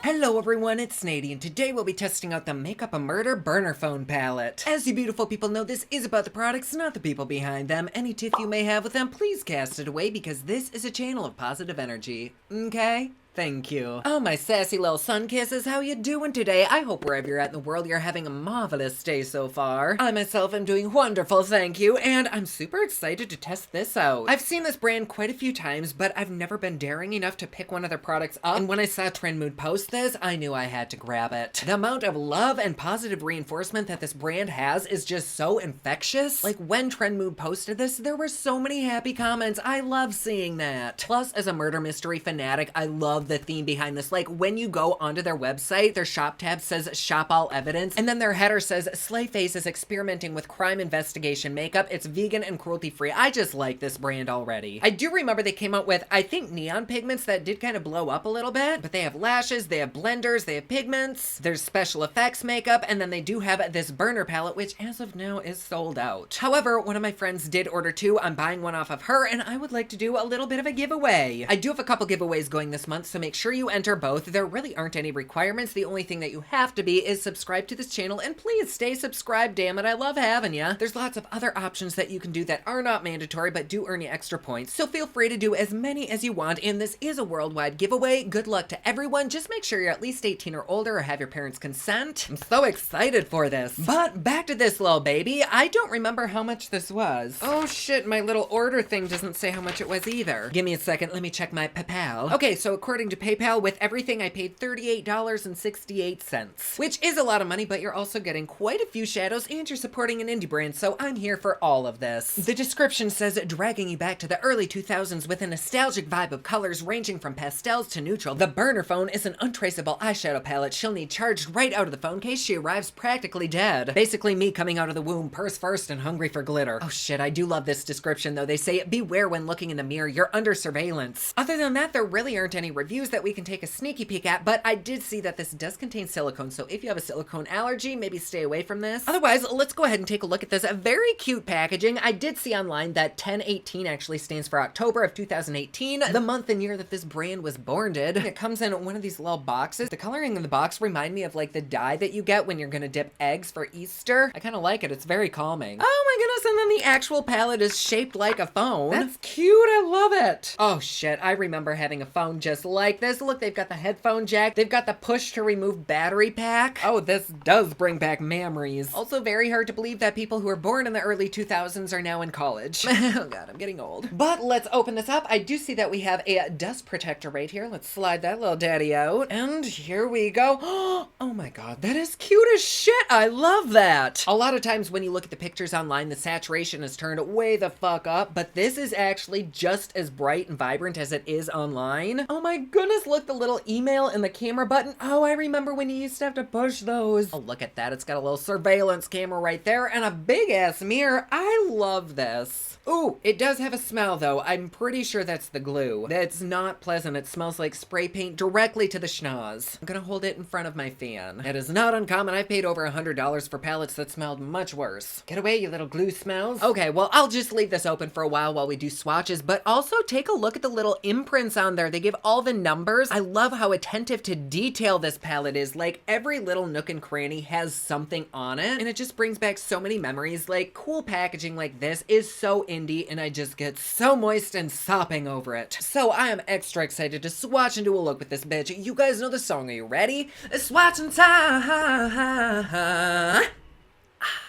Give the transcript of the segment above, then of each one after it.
Hello everyone, it's Snady, and today we'll be testing out the Makeup a Murder Burner Phone palette. As you beautiful people know, this is about the products, not the people behind them. Any tiff you may have with them, please cast it away because this is a channel of positive energy. Okay? Thank you. Oh, my sassy little sun kisses, how you doing today? I hope wherever you're at in the world, you're having a marvelous day so far. I myself am doing wonderful, thank you, and I'm super excited to test this out. I've seen this brand quite a few times, but I've never been daring enough to pick one of their products up, and when I saw Trend Mood post this, I knew I had to grab it. The amount of love and positive reinforcement that this brand has is just so infectious. Like, when Trend Mood posted this, there were so many happy comments. I love seeing that. Plus, as a murder mystery fanatic, I love the theme behind this. Like, when you go onto their website, their shop tab says shop all evidence, and then their header says Slayface is experimenting with crime investigation makeup. It's vegan and cruelty free. I just like this brand already. I do remember they came out with, I think, neon pigments that did kind of blow up a little bit, but they have lashes, they have blenders, they have pigments, there's special effects makeup, and then they do have this burner palette, which as of now is sold out. However, one of my friends did order two. I'm buying one off of her, and I would like to do a little bit of a giveaway. I do have a couple giveaways going this month, so make sure you enter both. There really aren't any requirements. The only thing that you have to be is subscribed to this channel, and please stay subscribed, damn it, I love having ya. There's lots of other options that you can do that are not mandatory but do earn you extra points, so feel free to do as many as you want, and this is a worldwide giveaway. Good luck to everyone. Just make sure you're at least 18 or older or have your parents' consent. I'm so excited for this. But back to this little baby. I don't remember how much this was. Oh shit, my little order thing doesn't say how much it was either. Give me a second, let me check my PayPal. Okay, so according to PayPal, with everything, I paid $38.68, which is a lot of money, but you're also getting quite a few shadows and you're supporting an indie brand, so I'm here for all of this. The description says, dragging you back to the early 2000s with a nostalgic vibe of colors ranging from pastels to neutral, the Burner Phone is an untraceable eyeshadow palette she'll need charged right out of the phone case. She arrives practically dead. Basically me coming out of the womb, purse first and hungry for glitter. Oh shit, I do love this description though. They say, beware when looking in the mirror, you're under surveillance. Other than that, there really aren't any reviews that we can take a sneaky peek at, but I did see that this does contain silicone, so if you have a silicone allergy, maybe stay away from this. Otherwise, let's go ahead and take a look at this. A very cute packaging. I did see online that 1018 actually stands for October of 2018, the month and year that this brand was born did. It comes in one of these little boxes. The coloring in the box remind me of like the dye that you get when you're gonna dip eggs for Easter. I kind of like it. It's very calming. Oh my goodness, and then the actual palette is shaped like a phone. That's cute. I love it. Oh shit, I remember having a phone just like this. Look, they've got the headphone jack. They've got the push to remove battery pack. Oh, this does bring back memories. Also very hard to believe that people who were born in the early 2000s are now in college. Oh god, I'm getting old. But let's open this up. I do see that we have a dust protector right here. Let's slide that little daddy out. And here we go. Oh my god, that is cute as shit. I love that. A lot of times when you look at the pictures online, the saturation is turned way the fuck up, but this is actually just as bright and vibrant as it is online. Oh my goodness, look, the little email and the camera button. Oh, I remember when you used to have to push those. Oh, look at that. It's got a little surveillance camera right there and a big ass mirror. I love this. Ooh, it does have a smell though. I'm pretty sure that's the glue. That's not pleasant. It smells like spray paint directly to the schnoz. I'm gonna hold it in front of my fan. It is not uncommon. I've paid over $100 for palettes that smelled much worse. Get away, you little glue smells. Okay, well, I'll just leave this open for a while we do swatches, but also take a look at the little imprints on there. They give all the numbers. I love how attentive to detail this palette is. Like, every little nook and cranny has something on it, and it just brings back so many memories. Like, cool packaging like this is so indie, and I just get so moist and sopping over it. So I am extra excited to swatch and do a look with this bitch. You guys know the song. Are you ready? It's swatching time.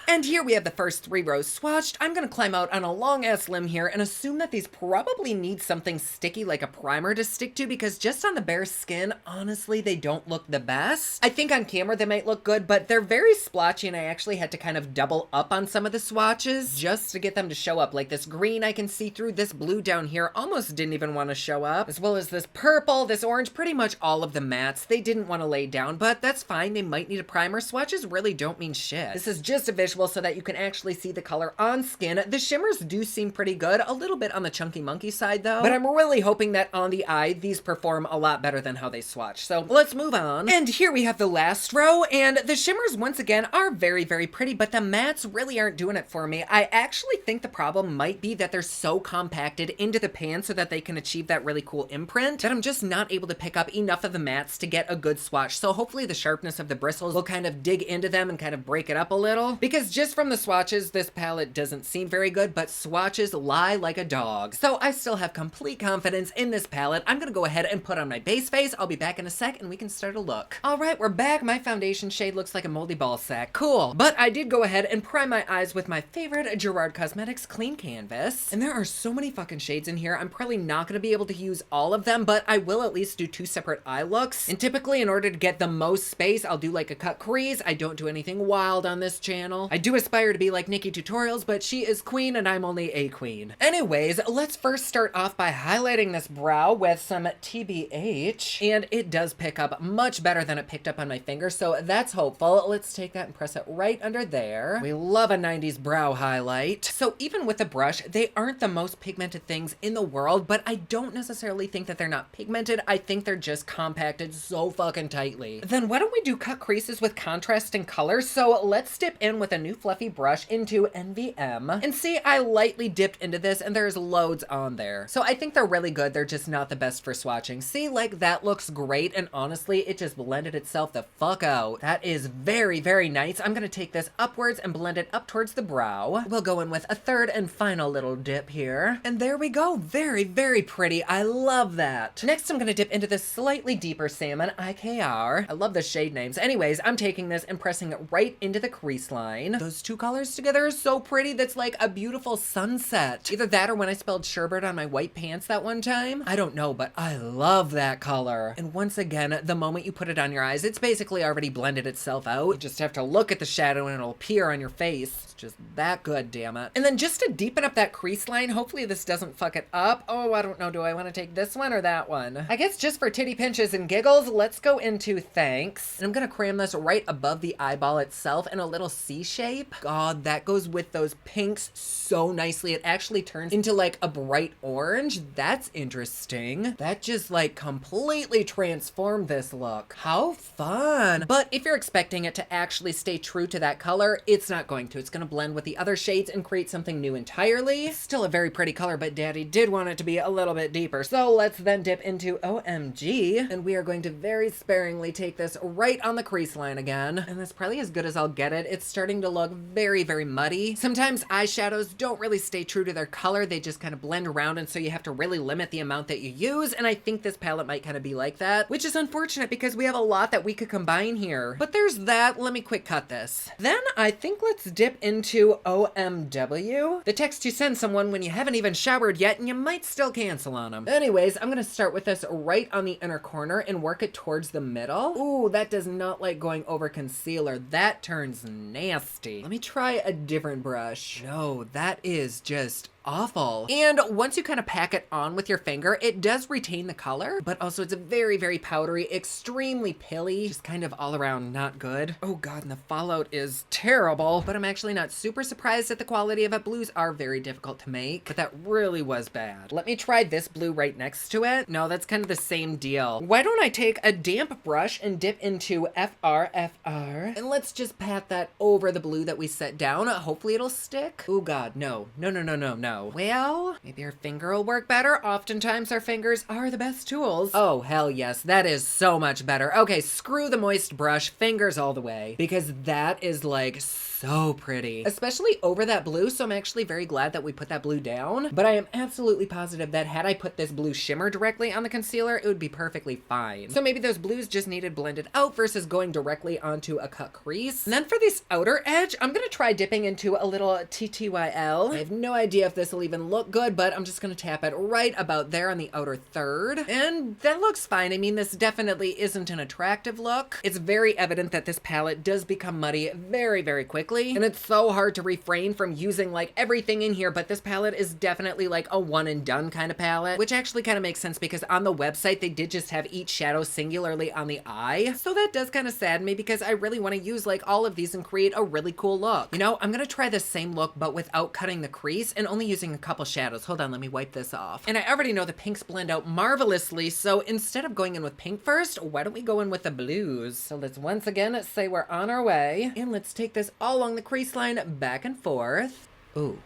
And here we have the first 3 rows swatched. I'm gonna climb out on a long ass limb here and assume that these probably need something sticky like a primer to stick to, because just on the bare skin, honestly, they don't look the best. I think on camera they might look good, but they're very splotchy, and I actually had to kind of double up on some of the swatches just to get them to show up. Like this green I can see through, this blue down here almost didn't even want to show up, as well as this purple, this orange, pretty much all of the mattes they didn't want to lay down, but that's fine. They might need a primer. Swatches really don't mean shit. This is just a visual visual so that you can actually see the color on skin. The shimmers do seem pretty good, a little bit on the chunky monkey side though, but I'm really hoping that on the eye, these perform a lot better than how they swatch. So let's move on. And here we have the last row, and the shimmers once again are very, very pretty, but the mattes really aren't doing it for me. I actually think the problem might be that they're so compacted into the pan so that they can achieve that really cool imprint that I'm just not able to pick up enough of the mattes to get a good swatch. So hopefully the sharpness of the bristles will kind of dig into them and kind of break it up a little, because just from the swatches, this palette doesn't seem very good, but swatches lie like a dog. So I still have complete confidence in this palette. I'm gonna go ahead and put on my base face. I'll be back in a sec and we can start a look. All right, we're back. My foundation shade looks like a moldy ball sack. Cool. But I did go ahead and prime my eyes with my favorite Gerard Cosmetics Clean Canvas. And there are so many fucking shades in here. I'm probably not gonna be able to use all of them, but I will at least do 2 separate eye looks. And typically in order to get the most space, I'll do like a cut crease. I don't do anything wild on this channel. I do aspire to be like Nikki Tutorials, but she is queen and I'm only a queen. Anyways, let's first start off by highlighting this brow with some TBH, and it does pick up much better than it picked up on my finger, so that's hopeful. Let's take that and press it right under there. We love a 90s brow highlight. So even with the brush, they aren't the most pigmented things in the world, but I don't necessarily think that they're not pigmented. I think they're just compacted so fucking tightly. Then why don't we do cut creases with contrasting colors? So let's dip in with a new fluffy brush into NVM, and see, I lightly dipped into this and there's loads on there. So I think they're really good. They're just not the best for swatching. See, like that looks great, and honestly, it just blended itself the fuck out. That is very, very nice. I'm gonna take this upwards and blend it up towards the brow. We'll go in with a third and final little dip here. And there we go. Very, very pretty. I love that. Next, I'm gonna dip into this slightly deeper salmon, IKR. I love the shade names. Anyways, I'm taking this and pressing it right into the crease line. Those two colors together are so pretty. That's like a beautiful sunset. Either that or when I spelled sherbet on my white pants that one time. I don't know, but I love that color. And once again, the moment you put it on your eyes, it's basically already blended itself out. You just have to look at the shadow and it'll appear on your face. It's just that good, damn it. And then just to deepen up that crease line, hopefully this doesn't fuck it up. Oh, I don't know. Do I want to take this one or that one? I guess just for titty pinches and giggles, let's go into Thanks. And I'm gonna cram this right above the eyeball itself in a little C shape. God, that goes with those pinks so nicely. It actually turns into like a bright orange. That's interesting. That just like completely transformed this look. How fun. But if you're expecting it to actually stay true to that color, it's not going to. It's gonna blend with the other shades and create something new entirely. Still a very pretty color, but daddy did want it to be a little bit deeper. So let's then dip into OMG, and we are going to very sparingly take this right on the crease line again. And that's probably as good as I'll get it. It's starting to look very, very muddy. Sometimes eyeshadows don't really stay true to their color. They just kind of blend around, and so you have to really limit the amount that you use, and I think this palette might kind of be like that, which is unfortunate because we have a lot that we could combine here. But there's that. Let me quick cut this. Then I think let's dip into OMW, the text you send someone when you haven't even showered yet and you might still cancel on them. Anyways, I'm gonna start with this right on the inner corner and work it towards the middle. Ooh, that does not like going over concealer. That turns nasty. Let me try a different brush. No, that is just awful. And once you kind of pack it on with your finger, it does retain the color, but also it's very, very powdery, extremely pilly, just kind of all around not good. Oh god, and the fallout is terrible, but I'm actually not super surprised at the quality of it. Blues are very difficult to make, but that really was bad. Let me try this blue right next to it. No, that's kind of the same deal. Why don't I take a damp brush and dip into FR, and let's just pat that over the blue that we set down. Hopefully it'll stick. Oh god, no. No. Well, maybe our finger will work better. Oftentimes our fingers are the best tools. Oh, hell yes. That is so much better. Okay, screw the moist brush, fingers all the way, because that is like so pretty, especially over that blue. So I'm actually very glad that we put that blue down, but I am absolutely positive that had I put this blue shimmer directly on the concealer, it would be perfectly fine. So maybe those blues just needed blended out versus going directly onto a cut crease. And then for this outer edge, I'm gonna try dipping into a little TTYL. I have no idea if this will even look good, but I'm just gonna tap it right about there on the outer third. And that looks fine. I mean, this definitely isn't an attractive look. It's very evident that this palette does become muddy very, very quickly. And it's so hard to refrain from using like everything in here, but this palette is definitely like a one and done kind of palette, which actually kind of makes sense because on the website, they did just have each shadow singularly on the eye. So that does kind of sadden me because I really want to use like all of these and create a really cool look. You know, I'm gonna try the same look, but without cutting the crease and only using a couple shadows. Hold on, let me wipe this off. And I already know the pinks blend out marvelously, so instead of going in with pink first, why don't we go in with the blues? So let's once again say we're on our way, and let's take this all along the crease line, back and forth. Ooh,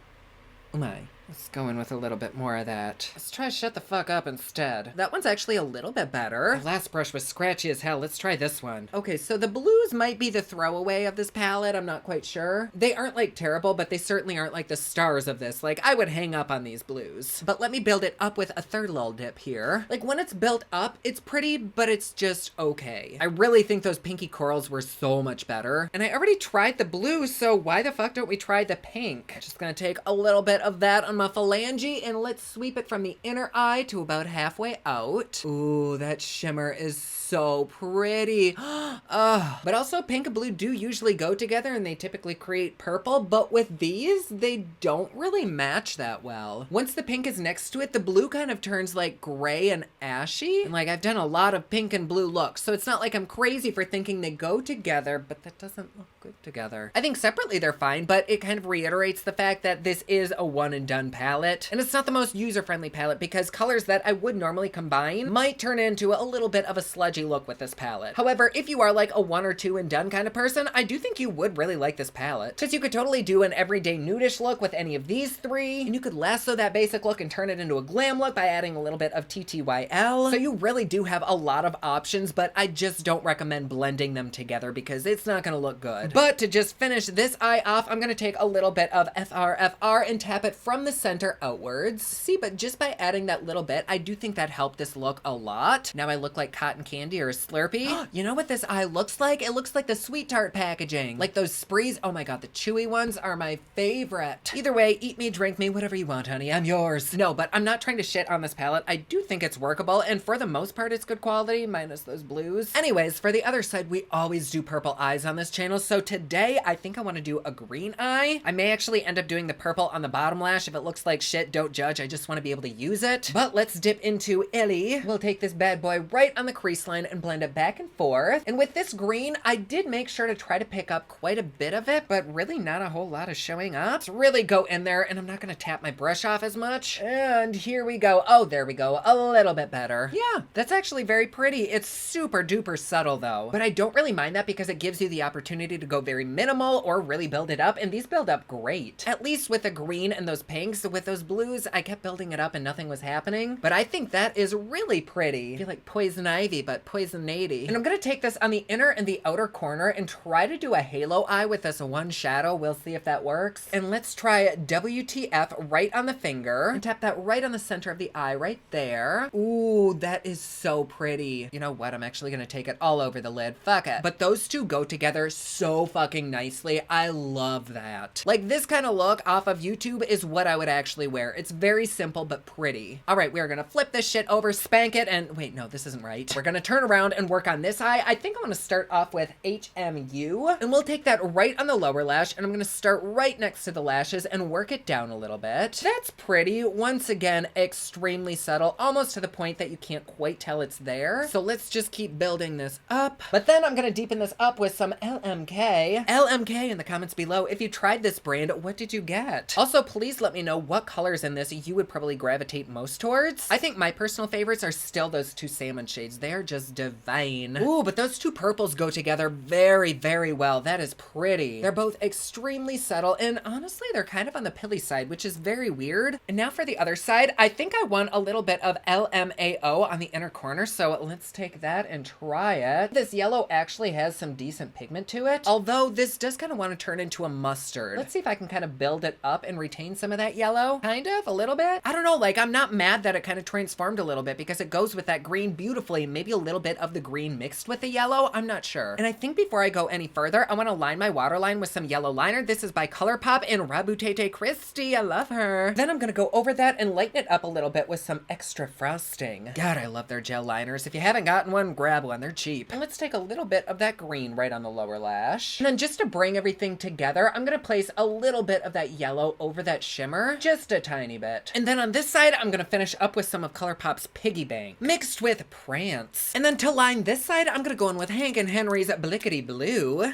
oh my. Let's go in with a little bit more of that. Let's try shut the fuck up instead. That one's actually a little bit better. The last brush was scratchy as hell. Let's try this one. Okay, so the blues might be the throwaway of this palette. I'm not quite sure. They aren't like terrible, but they certainly aren't like the stars of this. Like I would hang up on these blues. But let me build it up with a third little dip here. Like when it's built up, it's pretty, but it's just okay. I really think those pinky corals were so much better. And I already tried the blue, so why the fuck don't we try the pink? Just gonna take a little bit of that on my phalange and let's sweep it from the inner eye to about halfway out. Ooh, that shimmer is so pretty. But also pink and blue do usually go together and they typically create purple, but with these, they don't really match that well. Once the pink is next to it, the blue kind of turns like gray and ashy. And like I've done a lot of pink and blue looks, so it's not like I'm crazy for thinking they go together, but that doesn't look good together. I think separately they're fine, but it kind of reiterates the fact that this is a one and done palette. And it's not the most user-friendly palette because colors that I would normally combine might turn into a little bit of a sludgy look with this palette. However, if you are like a one or two and done kind of person, I do think you would really like this palette. Because you could totally do an everyday nudish look with any of these three, and you could lasso that basic look and turn it into a glam look by adding a little bit of TTYL. So you really do have a lot of options, but I just don't recommend blending them together because it's not gonna look good. But to just finish this eye off, I'm gonna take a little bit of FR and tap it from the center outwards. See, but just by adding that little bit, I do think that helped this look a lot. Now I look like cotton candy or a Slurpee. You know what this eye looks like? It looks like the Sweet Tart packaging. Like those sprees. Oh my god, the chewy ones are my favorite. Either way, eat me, drink me, whatever you want, honey. I'm yours. No, but I'm not trying to shit on this palette. I do think it's workable, and for the most part, it's good quality, minus those blues. Anyways, for the other side, we always do purple eyes on this channel, so today, I think I want to do a green eye. I may actually end up doing the purple on the bottom lash. If it looks like shit, don't judge. I just want to be able to use it. But let's dip into Ellie. We'll take this bad boy right on the crease line and blend it back and forth. And with this green, I did make sure to try to pick up quite a bit of it, but really not a whole lot is showing up. Let's really go in there, and I'm not going to tap my brush off as much. And here we go. Oh, there we go. A little bit better. Yeah, that's actually very pretty. It's super duper subtle though, but I don't really mind that because it gives you the opportunity to go very minimal or really build it up, and these build up great. At least with the green and those pinks. With those blues, I kept building it up and nothing was happening, but I think that is really pretty. I feel like Poison Ivy, but Poison 80. And I'm gonna take this on the inner and the outer corner and try to do a halo eye with this one shadow. We'll see if that works. And let's try WTF right on the finger and tap that right on the center of the eye right there. Ooh, that is so pretty. You know what? I'm actually gonna take it all over the lid. Fuck it. But those two go together so fucking nicely. I love that. Like this kind of look off of YouTube is what I would actually wear. It's very simple but pretty. All right, we're gonna flip this shit over, spank it, and wait, no, this isn't right. We're gonna turn around and work on this eye. I think I'm gonna start off with HMU, and we'll take that right on the lower lash, and I'm gonna start right next to the lashes and work it down a little bit. That's pretty. Once again, extremely subtle, almost to the point that you can't quite tell it's there. So let's just keep building this up. But then I'm gonna deepen this up with some LMK. LMK in the comments below. If you tried this brand, what did you get? Also, please let me know what colors in this you would probably gravitate most towards. I think my personal favorites are still those two salmon shades. They're just divine. Ooh, but those two purples go together very, very well. That is pretty. They're both extremely subtle, and honestly, they're kind of on the pilly side, which is very weird. And now for the other side, I think I want a little bit of LMAO on the inner corner, so let's take that and try it. This yellow actually has some decent pigment to it, although this does kind of want to turn into a mustard. Let's see if I can kind of build it up and retain some of that yellow. Kind of, a little bit. I don't know, like I'm not mad that it kind of transformed a little bit because it goes with that green beautifully. Maybe a little bit of the green mixed with the yellow. I'm not sure. And I think before I go any further, I want to line my waterline with some yellow liner. This is by ColourPop and Rabutete Christie. I love her. Then I'm going to go over that and lighten it up a little bit with some extra frosting. God, I love their gel liners. If you haven't gotten one, grab one. They're cheap. And let's take a little bit of that green right on the lower lash. And then just to bring everything together, I'm going to place a little bit of that yellow over that shimmer. Just a tiny bit. And then on this side, I'm going to finish up with some of ColourPop's Piggy Bank mixed with Prance. And then to line this side, I'm going to go in with Hank and Henry's Blickety Blue.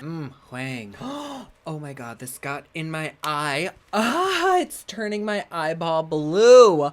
Huang. Oh my God, this got in my eye. Ah, it's turning my eyeball blue.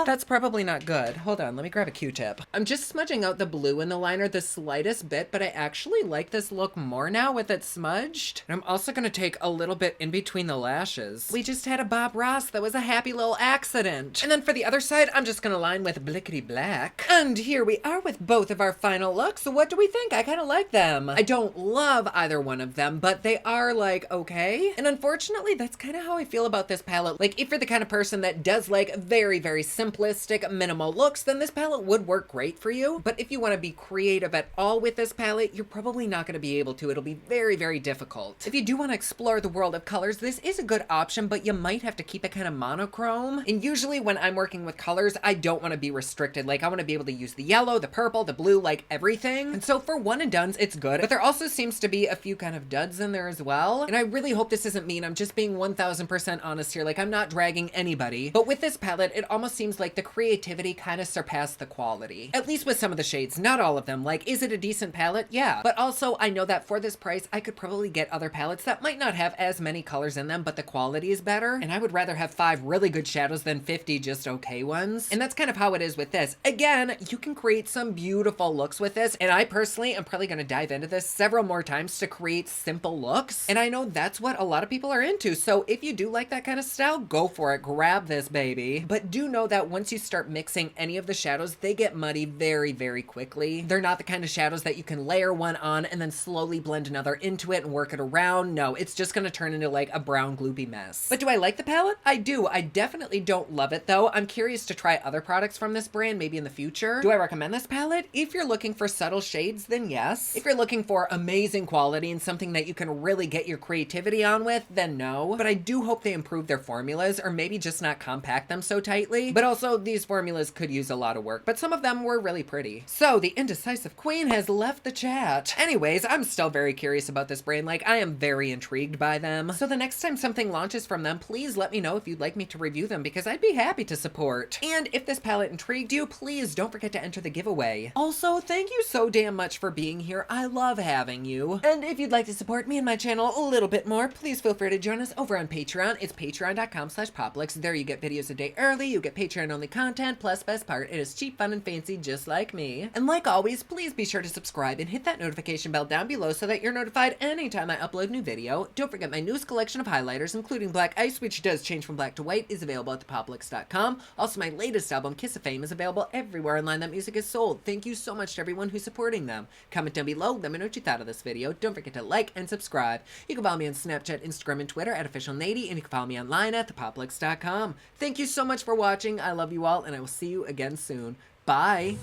That's probably not good. Hold on, let me grab a Q-tip. I'm just smudging out the blue in the liner the slightest bit, but I actually like this look more now with it smudged. And I'm also gonna take a little bit in between the lashes. We just had a Bob Ross that was a happy little accident. And then for the other side, I'm just gonna line with Blickety Black. And here we are with both of our final looks. So what do we think? I kind of like them. I don't love either one of them, but they are like okay. And unfortunately, that's kind of how I feel about this palette. Like if you're the kind of person that does like very, very simplistic, minimal looks, then this palette would work great for you. But if you want to be creative at all with this palette, you're probably not going to be able to. It'll be very, very difficult. If you do want to explore the world of colors, this is a good option, but you might have to keep it kind of monochrome. And usually when I'm working with colors, I don't want to be restricted. Like I want to be able to use the yellow, the purple, the blue, like everything. And so for one and dones, it's good. But there also seems to be a few kind of duds in there as well. And I really hope this isn't mean. I'm just being 1000% honest here. Like I'm not dragging anybody. But with this palette, it almost seems like the creativity kind of surpassed the quality. At least with some of the shades, not all of them. Like, is it a decent palette? Yeah. But also, I know that for this price, I could probably get other palettes that might not have as many colors in them, but the quality is better. And I would rather have 5 really good shadows than 50 just okay ones. And that's kind of how it is with this. Again, you can create some beautiful looks with this. And I personally am probably going to dive into this several more times to create simple looks. And I know that's what a lot of people are into. So if you do like that kind of style, go for it. Grab this baby. But do know that once you start mixing any of the shadows, they get muddy very, very quickly. They're not the kind of shadows that you can layer one on and then slowly blend another into it and work it around. No, it's just going to turn into like a brown gloopy mess. But do I like the palette? I do. I definitely don't love it though. I'm curious to try other products from this brand maybe in the future. Do I recommend this palette? If you're looking for subtle shades, then yes. If you're looking for amazing quality and something that you can really get your creativity on with, then no. But I do hope they improve their formulas or maybe just not compact them so tightly. But also these formulas could use a lot of work, but some of them were really pretty. So the indecisive queen has left the chat. Anyways, I'm still very curious about this brand. Like I am very intrigued by them. So the next time something launches from them, please let me know if you'd like me to review them because I'd be happy to support. And if this palette intrigued you, please don't forget to enter the giveaway. Also, thank you so damn much for being here. I love having you. And if you'd like to support me and my channel a little bit more, please feel free to join us over on Patreon. It's patreon.com/Poplux. There you get videos a day early, you get Patreon only content, plus best part, it is cheap, fun, and fancy just like me. And like always, please be sure to subscribe and hit that notification bell down below so that you're notified anytime I upload a new video. Don't forget my newest collection of highlighters, including Black Ice, which does change from black to white, is available at thepoplux.com. Also, my latest album, Kiss of Fame, is available everywhere online that music is sold. Thank you so much to everyone who's supporting them. Comment down below, let me know what you thought of this video. Don't forget to like and subscribe. You can follow me on Snapchat, Instagram, and Twitter at OfficialNady, and you can follow me online at thepoplux.com. Thank you so much for watching. I love you all, and I will see you again soon. Bye!